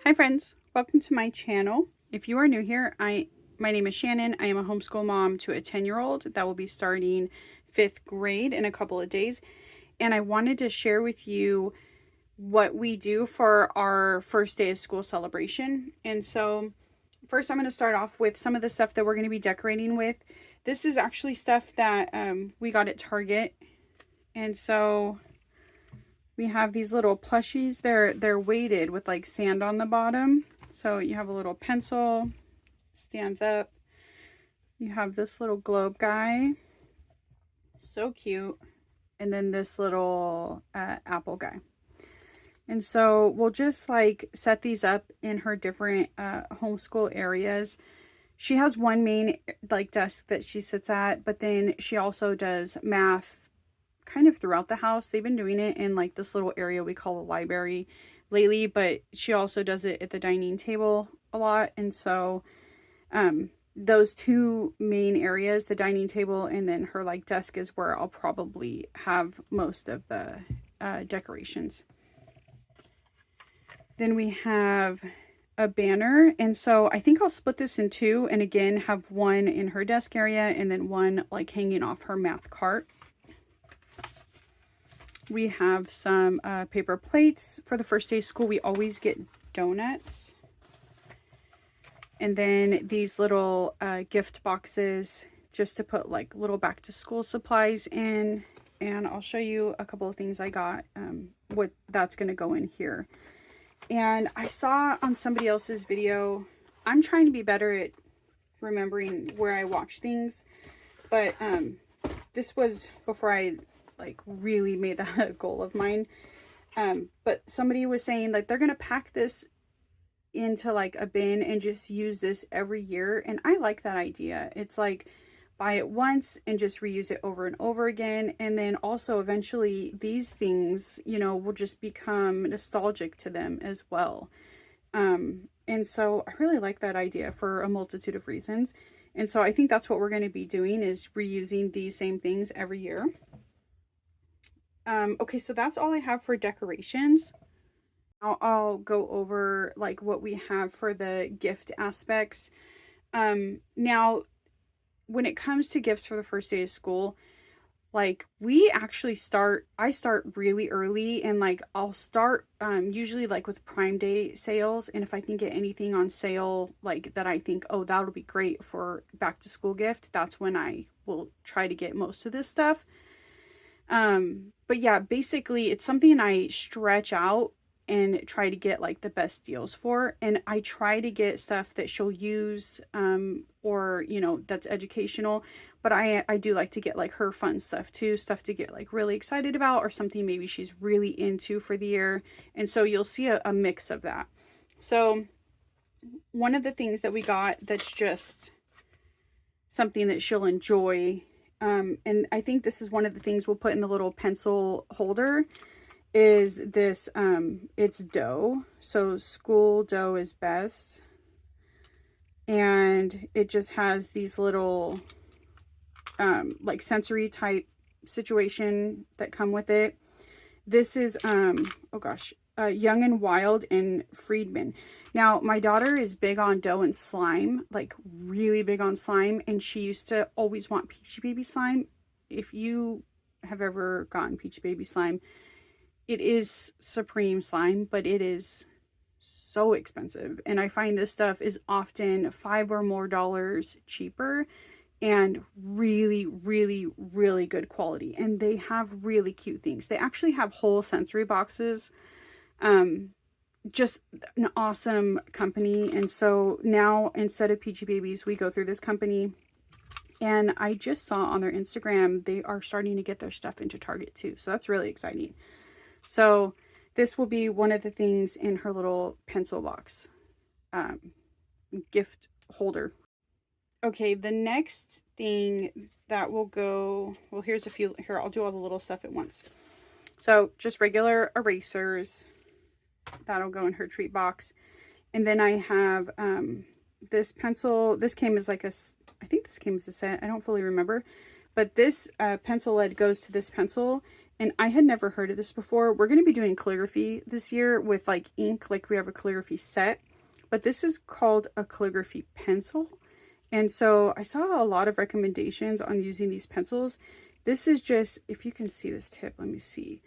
Hi friends, welcome to my channel. If you are new here, my name is Shannon. I am a homeschool mom to a 10-year-old that will be starting 5th grade in a couple of days. And I wanted to share with you what we do for our first day of school celebration. And so first I'm going to start off with some of the stuff that we're going to be decorating with. This is actually stuff that we got at Target. And so we have these little plushies. They're weighted with like sand on the bottom. So you have a little pencil, stands up. You have this little globe guy, so cute. And then this little apple guy. And so we'll just like set these up in her different homeschool areas. She has one main like desk that she sits at, but then she also does math kind of throughout the house. They've been doing it in like this little area we call a library lately, but she also does it at the dining table a lot. And so those two main areas, the dining table and then her like desk, is where I'll probably have most of the decorations. Then we have a banner, and so I think I'll split this in two, and again have one in her desk area and then one like hanging off her math cart. We have some paper plates. For the first day of school, we always get donuts. And then these little gift boxes just to put like little back to school supplies in. And I'll show you a couple of things I got, what that's going to go in here. And I saw on somebody else's video, I'm trying to be better at remembering where I watch things. But this was before I like really made that a goal of mine. But somebody was saying like they're gonna pack this into like a bin and just use this every year, and I like that idea. It's like buy it once and just reuse it over and over again, and then also eventually these things, you know, will just become nostalgic to them as well. And so I really like that idea for a multitude of reasons, and so I think that's what we're going to be doing, is reusing these same things every year. Okay, so that's all I have for decorations. I'll go over like what we have for the gift aspects. Now, when it comes to gifts for the first day of school, like we actually I start really early, and like I'll start usually like with Prime Day sales, and if I can get anything on sale like that I think, oh, that'll be great for back to school gift, that's when I will try to get most of this stuff. But yeah, basically it's something I stretch out and try to get like the best deals for. And I try to get stuff that she'll use, or, you know, that's educational, but I do like to get like her fun stuff too, stuff to get like really excited about, or something maybe she's really into for the year. And so you'll see a mix of that. So one of the things that we got that's just something that she'll enjoy, and I think this is one of the things we'll put in the little pencil holder, is this, it's dough. So school dough is best. And it just has these little, like sensory type situation that come with it. This is, oh gosh, Young and Wild and Friedman. Now, my daughter is big on dough and slime, like really big on slime, and she used to always want Peachy Baby slime. If you have ever gotten Peachy Baby slime, it is supreme slime, but it is so expensive. And I find this stuff is often $5 or more cheaper, and really, really, really good quality. And they have really cute things. They actually have whole sensory boxes. Just an awesome company. And so now instead of Peachy Babies, we go through this company. And I just saw on their Instagram, they are starting to get their stuff into Target too. So that's really exciting. So this will be one of the things in her little pencil box, gift holder. Okay, the next thing that will go, well, here's a few, here, I'll do all the little stuff at once. So just regular erasers, that'll go in her treat box. And then I have this pencil. This came as like I think this came as a set. I don't fully remember. But this pencil lead goes to this pencil. And I had never heard of this before. We're going to be doing calligraphy this year with like ink, like we have a calligraphy set, but this is called a calligraphy pencil. And so I saw a lot of recommendations on using these pencils. This is just, if you can see this tip, let me see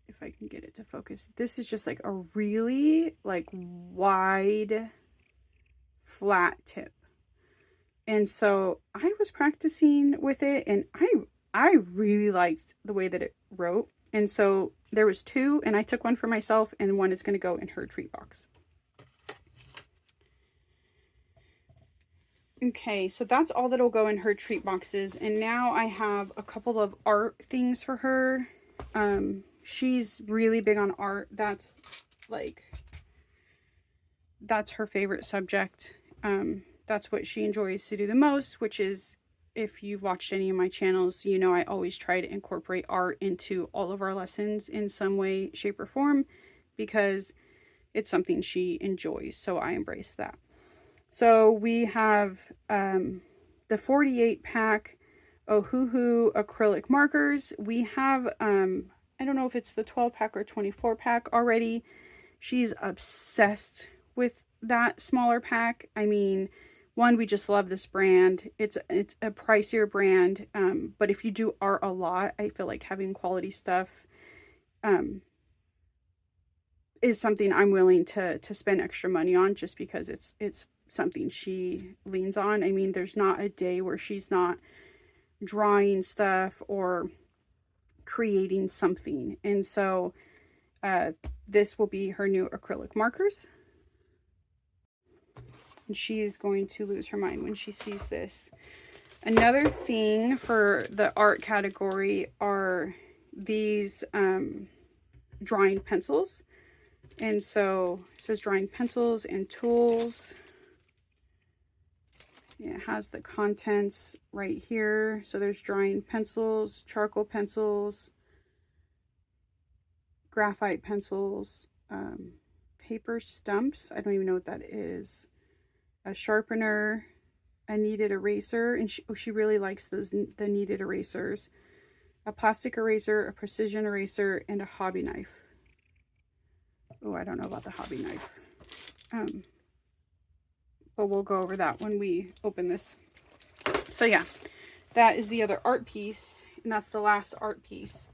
if I can get it to focus. This is just like a really like wide, flat tip. And so I was practicing with it, and I really liked the way that it wrote. And so there was two, and I took one for myself, and one is going to go in her treat box. Okay, so that's all that'll go in her treat boxes. And now I have a couple of art things for her. She's really big on art. That's her favorite subject. That's what she enjoys to do the most, which is, if you've watched any of my channels, you know I always try to incorporate art into all of our lessons in some way, shape, or form, because it's something she enjoys. So I embrace that. So we have the 48 pack Ohuhu acrylic markers. We have, I don't know if it's the 12 pack or 24 pack already. She's obsessed with that smaller pack. I mean, one, we just love this brand. It's a pricier brand, but if you do art a lot, I feel like having quality stuff is something I'm willing to spend extra money on, just because it's something she leans on. I mean, there's not a day where she's not drawing stuff or creating something. And so this will be her new acrylic markers. And she's going to lose her mind when she sees this. Another thing for the art category are these drawing pencils. And so it says drawing pencils and tools. It has the contents right here. So there's drawing pencils, charcoal pencils, graphite pencils, paper stumps. I don't even know what that is. A sharpener, a kneaded eraser, and she really likes the kneaded erasers. A plastic eraser, a precision eraser, and a hobby knife. Oh, I don't know about the hobby knife. But we'll go over that when we open this. So yeah, that is the other art piece, and that's the last art piece.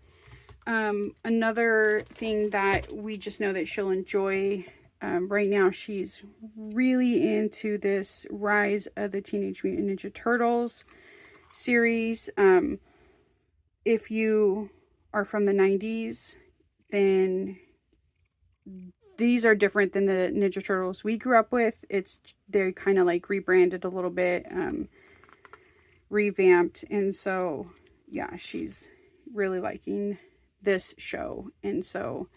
Another thing that we just know that she'll enjoy, right now she's really into this Rise of the Teenage Mutant Ninja Turtles series. If you are from the 90s, then these are different than the Ninja Turtles we grew up with. They're kind of like rebranded a little bit, revamped. And so, yeah, she's really liking this show. And so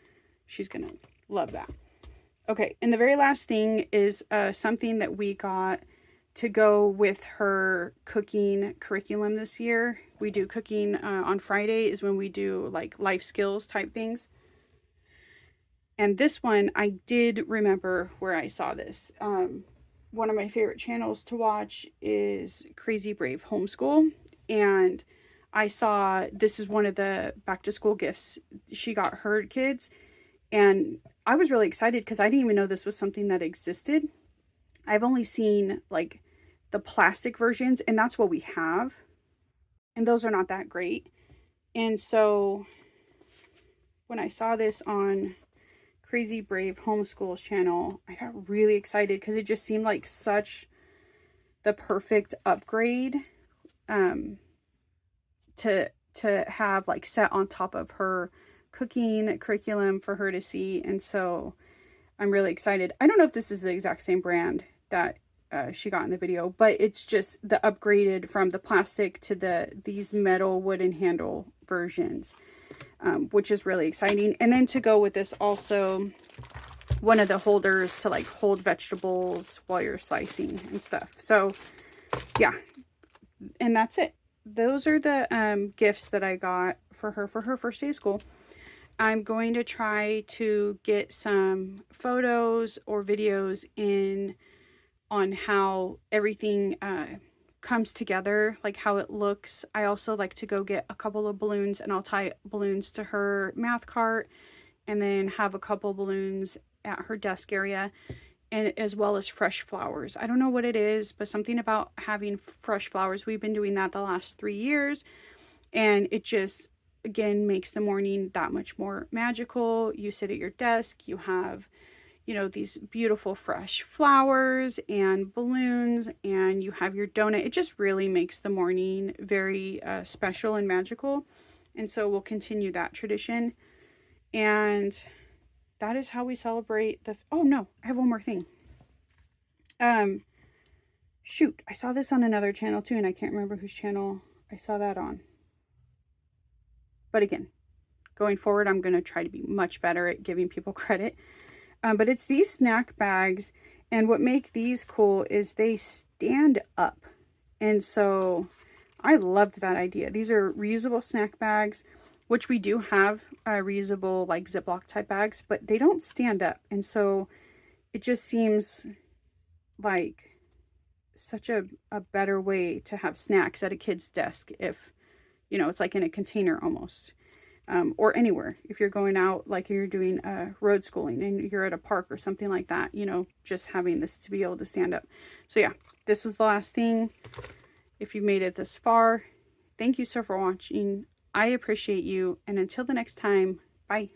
she's going to love that. Okay, and the very last thing is something that we got to go with her cooking curriculum this year. We do cooking on Friday is when we do like life skills type things. And this one, I did remember where I saw this. One of my favorite channels to watch is Crazy Brave Homeschool. And I saw, this is one of the back to school gifts she got her kids. And I was really excited because I didn't even know this was something that existed. I've only seen like the plastic versions, and that's what we have. And those are not that great. And so when I saw this on Crazy Brave Homeschool's channel, I got really excited because it just seemed like such the perfect upgrade to have like set on top of her cooking curriculum for her to see. And so I'm really excited. I don't know if this is the exact same brand that she got in the video, but it's just the upgraded from the plastic to these metal wooden handle versions, which is really exciting. And then to go with this also, one of the holders to like hold vegetables while you're slicing and stuff. So yeah, and that's it. Those are the gifts that I got for her first day of school. I'm going to try to get some photos or videos in on how everything comes together, like how it looks. I also like to go get a couple of balloons, and I'll tie balloons to her math cart and then have a couple balloons at her desk area, and as well as fresh flowers. I don't know what it is, but something about having fresh flowers. We've been doing that the last 3 years, and it just, again, makes the morning that much more magical. You sit at your desk, you have, you know, these beautiful fresh flowers and balloons, and you have your donut. It just really makes the morning very special and magical. And so we'll continue that tradition. And that is how we celebrate the, oh no, I have one more thing. Shoot, I saw this on another channel too, and I can't remember whose channel I saw that on. But again, going forward, I'm going to try to be much better at giving people credit. But it's these snack bags, and what make these cool is they stand up. And so I loved that idea. These are reusable snack bags, which we do have reusable like Ziploc type bags, but they don't stand up. And so it just seems like such a better way to have snacks at a kid's desk if, you know, it's like in a container almost. Or anywhere. If you're going out, like you're doing road schooling and you're at a park or something like that, you know, just having this to be able to stand up. So yeah, this is the last thing. If you made it this far, thank you so for watching. I appreciate you. And until the next time, bye.